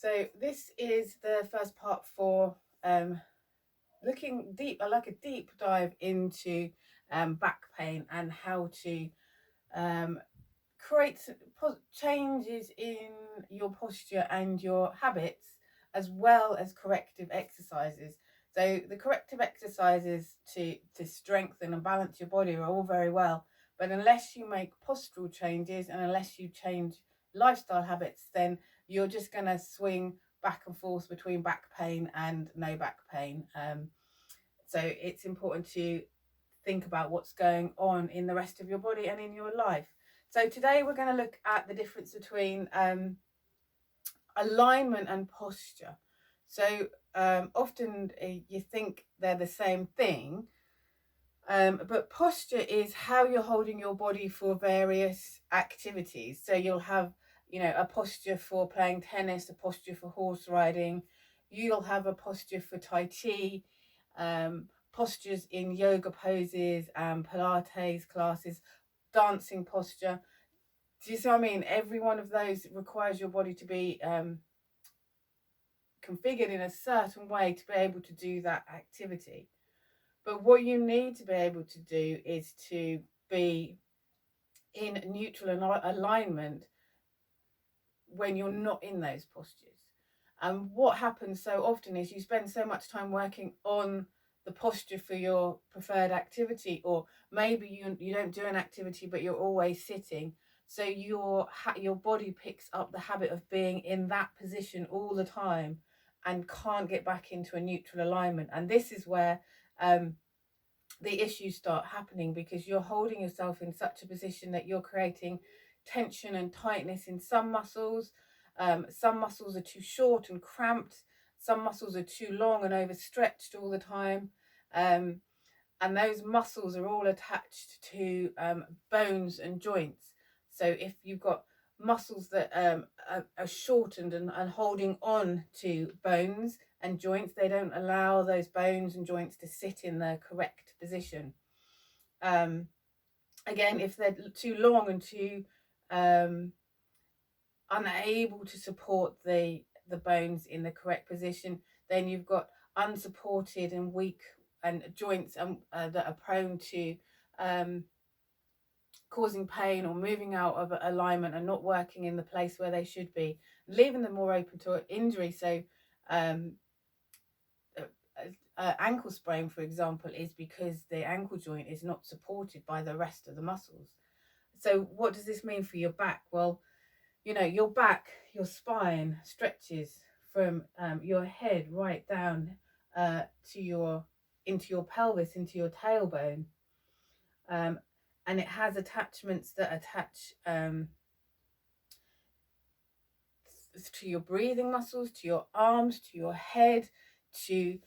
So this is the first part for looking deep, like a deep dive into back pain and how to um, create changes in your posture and your habits, as well as corrective exercises. So the corrective exercises to strengthen and balance your body are all very well, but unless you make postural changes and unless you change lifestyle habits, then you're just going to swing back and forth between back pain and no back pain. So it's important to think about what's going on in the rest of your body and in your life. So today we're going to look at the difference between alignment and posture. So often you think they're the same thing, but posture is how you're holding your body for various activities. So you'll have, a posture for playing tennis, a posture for horse riding. You'll have a posture for Tai Chi, postures in yoga poses and Pilates classes, dancing posture. Do you see what I mean? Every one of those requires your body to be configured in a certain way to be able to do that activity. But what you need to be able to do is to be in neutral alignment when you're not in those postures. And what happens so often is you spend so much time working on the posture for your preferred activity, or maybe you don't do an activity but you're always sitting, so your body picks up the habit of being in that position all the time and can't get back into a neutral alignment. And this is where the issues start happening, because you're holding yourself in such a position that you're creating tension and tightness in some muscles. Some muscles are too short and cramped. Some muscles are too long and overstretched all the time. And those muscles are all attached to bones and joints. So if you've got muscles that are shortened and holding on to bones and joints, they don't allow those bones and joints to sit in the correct position. Again, if they're too long and too unable to support the bones in the correct position, then you've got unsupported and weak and joints that are prone to causing pain or moving out of alignment and not working in the place where they should be, leaving them more open to injury. So ankle sprain, for example, is because the ankle joint is not supported by the rest of the muscles. So what does this mean for your back? Well, your back, your spine stretches from your head right down into your pelvis, into your tailbone. And it has attachments that attach to your breathing muscles, to your arms, to your head, to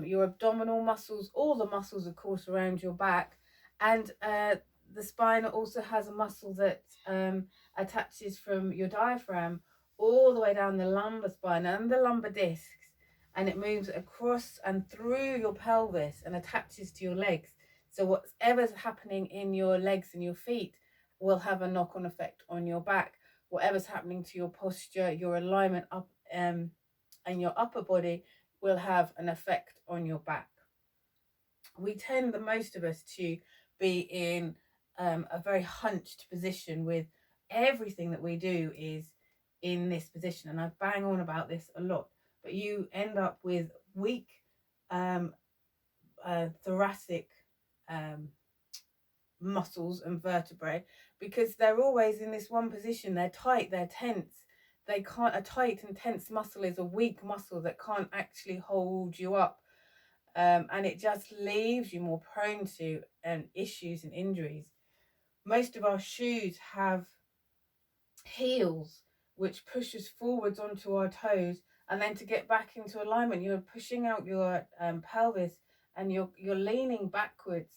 your abdominal muscles, all the muscles, of course, around your back. And the spine also has a muscle that attaches from your diaphragm all the way down the lumbar spine and the lumbar discs, and it moves across and through your pelvis and attaches to your legs. So whatever's happening in your legs and your feet will have a knock-on effect on your back. Whatever's happening to your posture, your alignment up and your upper body will have an effect on your back. We tend, the most of us, to be in a very hunched position, with everything that we do is in this position. And I bang on about this a lot, but you end up with weak thoracic muscles and vertebrae, because they're always in this one position. They're tight, they're tense. They can't, a tight and tense muscle is a weak muscle that can't actually hold you up. And it just leaves you more prone to issues and injuries. Most of our shoes have heels which push us forwards onto our toes, and then to get back into alignment, you're pushing out your pelvis, and you're leaning backwards,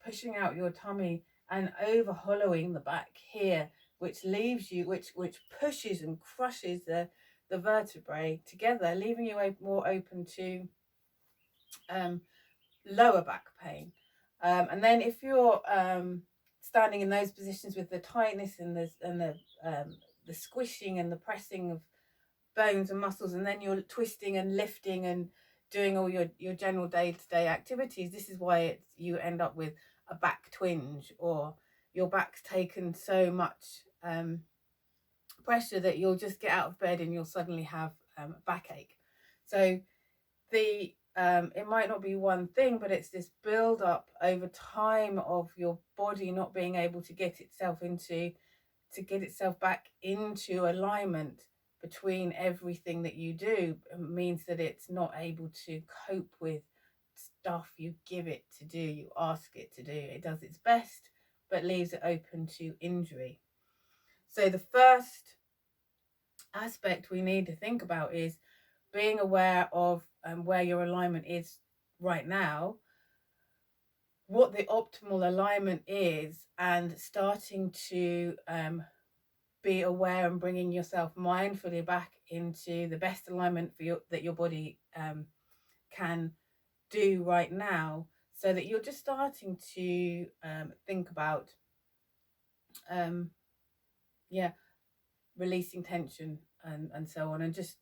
pushing out your tummy and over hollowing the back here, which leaves you, which pushes and crushes the vertebrae together, leaving you more open to lower back pain. And then if you're standing in those positions with the tightness and the squishing and the pressing bones and muscles, and then you're twisting and lifting and doing all your general day-to-day activities. This is why you end up with a back twinge, or your back's taken so much pressure that you'll just get out of bed and you'll suddenly have a backache. So the it might not be one thing, but it's this build up over time of your body not being able to get itself back into alignment between everything that you do. It means that it's not able to cope with stuff you give it to do, you ask it to do. It does its best, but leaves it open to injury. So the first aspect we need to think about is being aware of where your alignment is right now, what the optimal alignment is, and starting to be aware and bringing yourself mindfully back into the best alignment for that your body can do right now, so that you're just starting to think about releasing tension and so on, and just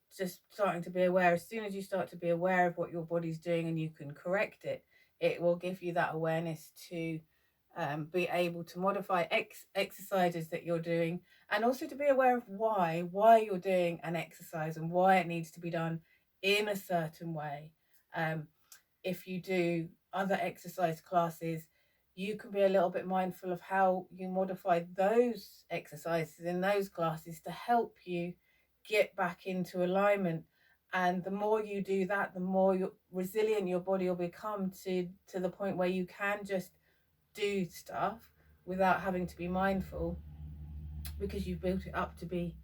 starting to be aware. As soon as you start to be aware of what your body's doing and you can correct it, it will give you that awareness to be able to modify exercises that you're doing, and also to be aware of why you're doing an exercise and why it needs to be done in a certain way. If you do other exercise classes, you can be a little bit mindful of how you modify those exercises in those classes to help you get back into alignment. And the more you do that, the more resilient your body will become to the point where you can just do stuff without having to be mindful, because you've built it up to be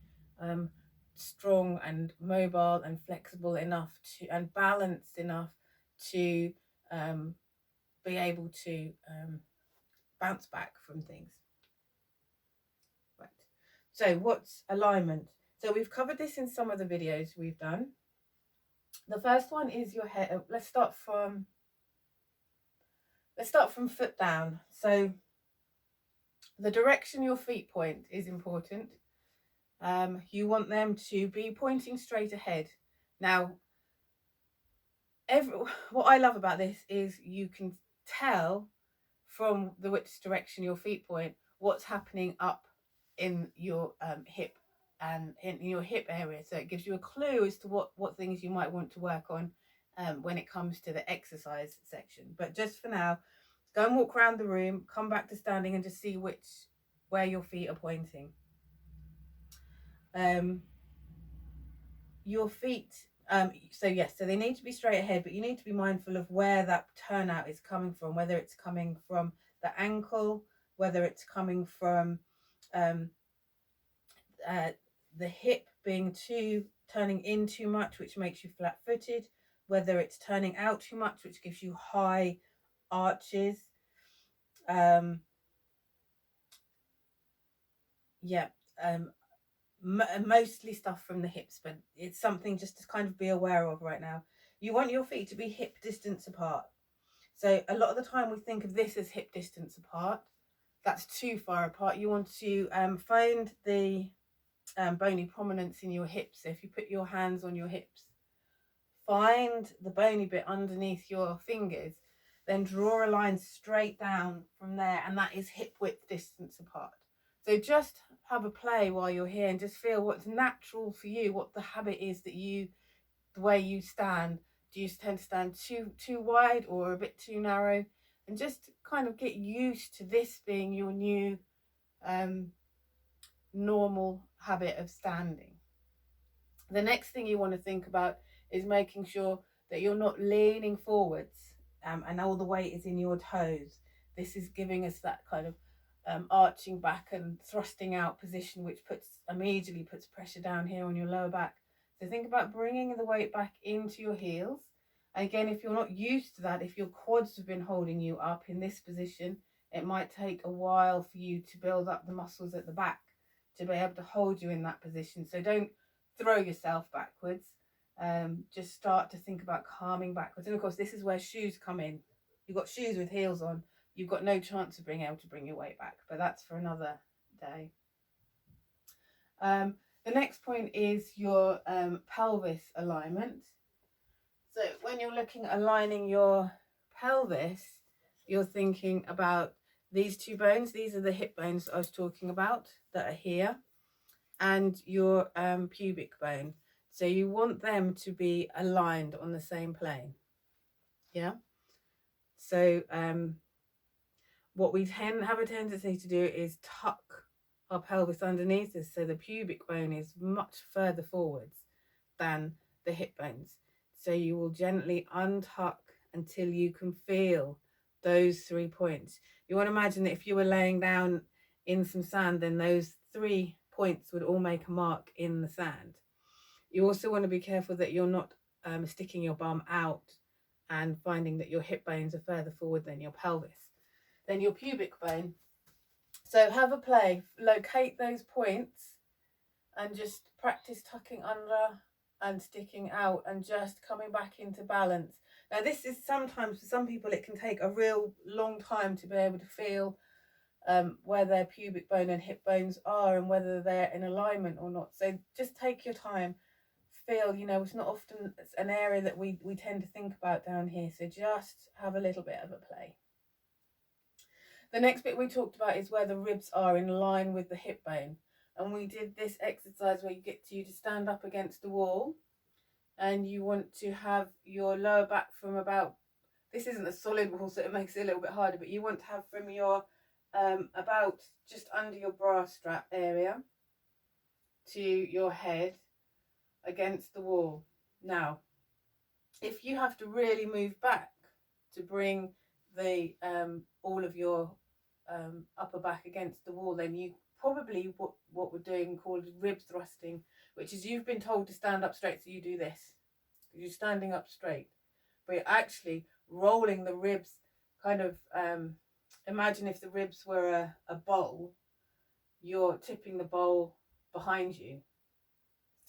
strong and mobile and flexible enough to, and balanced enough to be able to bounce back from things. Right. So what's alignment? So we've covered this in some of the videos we've done. The first one is your head. Let's start from foot down. So the direction your feet point is important. You want them to be pointing straight ahead. Now, what I love about this is you can tell from which direction your feet point what's happening up in your hip and in your hip area. So it gives you a clue as to what things you might want to work on when it comes to the exercise section. But just for now, go and walk around the room, come back to standing, and just see where your feet are pointing. Your feet, so they need to be straight ahead, but you need to be mindful of where that turnout is coming from, whether it's coming from the ankle, whether it's coming from the hip being turning in too much, which makes you flat-footed, whether it's turning out too much, which gives you high arches. Mostly stuff from the hips, but it's something just to kind of be aware of right now. You want your feet to be hip distance apart. So a lot of the time we think of this as hip distance apart. That's too far apart. You want to find the bony prominence in your hips. So if you put your hands on your hips, find the bony bit underneath your fingers, then draw a line straight down from there, and that is hip width distance apart. So just have a play while you're here and just feel what's natural for you, what the habit is that the way you stand. Do you tend to stand too wide or a bit too narrow? And just kind of get used to this being your new normal habit of standing. The next thing you want to think about is making sure that you're not leaning forwards and all the weight is in your toes. This is giving us that kind of arching back and thrusting out position, which immediately puts pressure down here on your lower back. So think about bringing the weight back into your heels. And again, if you're not used to that, if your quads have been holding you up in this position, it might take a while for you to build up the muscles at the back to be able to hold you in that position. So don't throw yourself backwards. Just start to think about calming backwards. And of course, this is where shoes come in. You've got shoes with heels on, you've got no chance of being able to bring your weight back, but that's for another day. The next point is your pelvis alignment. So when you're looking at aligning your pelvis, you're thinking about these two bones. These are the hip bones I was talking about that are here, and your pubic bone. So you want them to be aligned on the same plane. Yeah. So what we have a tendency to do is tuck our pelvis underneath us, so the pubic bone is much further forwards than the hip bones. So you will gently untuck until you can feel those 3 points. You want to imagine that if you were laying down in some sand, then those 3 points would all make a mark in the sand. You also want to be careful that you're not sticking your bum out and finding that your hip bones are further forward than your pelvis. Then your pubic bone. So have a play, locate those points and just practice tucking under and sticking out and just coming back into balance. Now this is sometimes, for some people, it can take a real long time to be able to feel where their pubic bone and hip bones are and whether they're in alignment or not. So just take your time, feel, it's not often an area that we tend to think about down here. So just have a little bit of a play. The next bit we talked about is where the ribs are in line with the hip bone. And we did this exercise where you get you to stand up against the wall and you want to have your lower back from about, this isn't a solid wall, so it makes it a little bit harder, but you want to have from your about just under your bra strap area to your head against the wall. Now, if you have to really move back to bring the all of your upper back against the wall, then you probably what we're doing called rib thrusting, which is you've been told to stand up straight, so you do this. You're standing up straight, but you're actually rolling the ribs, kind of imagine if the ribs were a bowl, you're tipping the bowl behind you,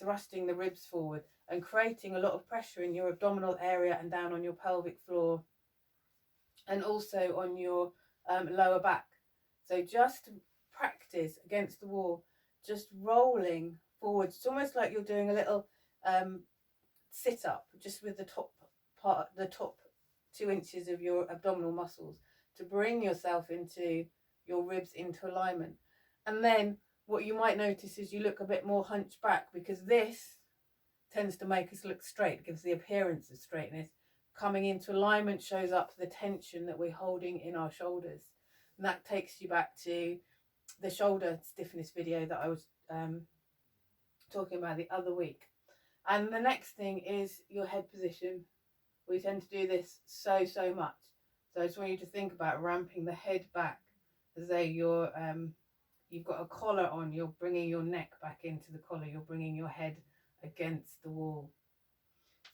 thrusting the ribs forward and creating a lot of pressure in your abdominal area and down on your pelvic floor and also on your lower back. So just practice against the wall, just rolling forwards. It's almost like you're doing a little sit up, just with the top 2 inches of your abdominal muscles to bring yourself into your ribs into alignment. And then what you might notice is you look a bit more hunched back, because this tends to make us look straight, gives the appearance of straightness. Coming into alignment shows up the tension that we're holding in our shoulders. And that takes you back to the shoulder stiffness video that I was talking about the other week. And the next thing is your head position. We tend to do this so much. So I just want you to think about ramping the head back as though you've got a collar on. You're bringing your neck back into the collar. You're bringing your head against the wall.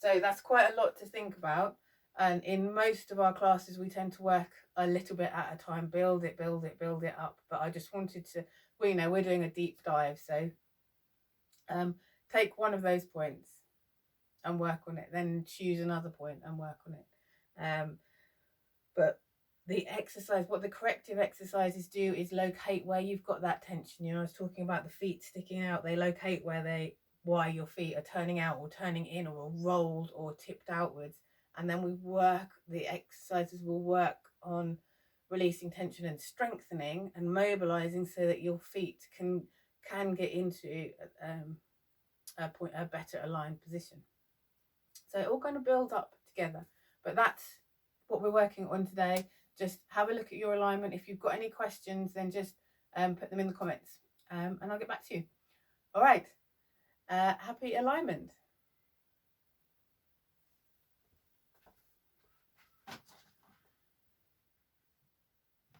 So that's quite a lot to think about. And in most of our classes, we tend to work a little bit at a time, build it up. But I just wanted to, we're doing a deep dive. So take one of those points and work on it, then choose another point and work on it. But the exercise, what the corrective exercises do is locate where you've got that tension. I was talking about the feet sticking out. They locate why your feet are turning out or turning in or rolled or tipped outwards. And then the exercises will work on releasing tension and strengthening and mobilizing so that your feet can get into a better aligned position. So it all kind of builds up together. But that's what we're working on today. Just have a look at your alignment. If you've got any questions, then just put them in the comments and I'll get back to you. All right. Happy alignment.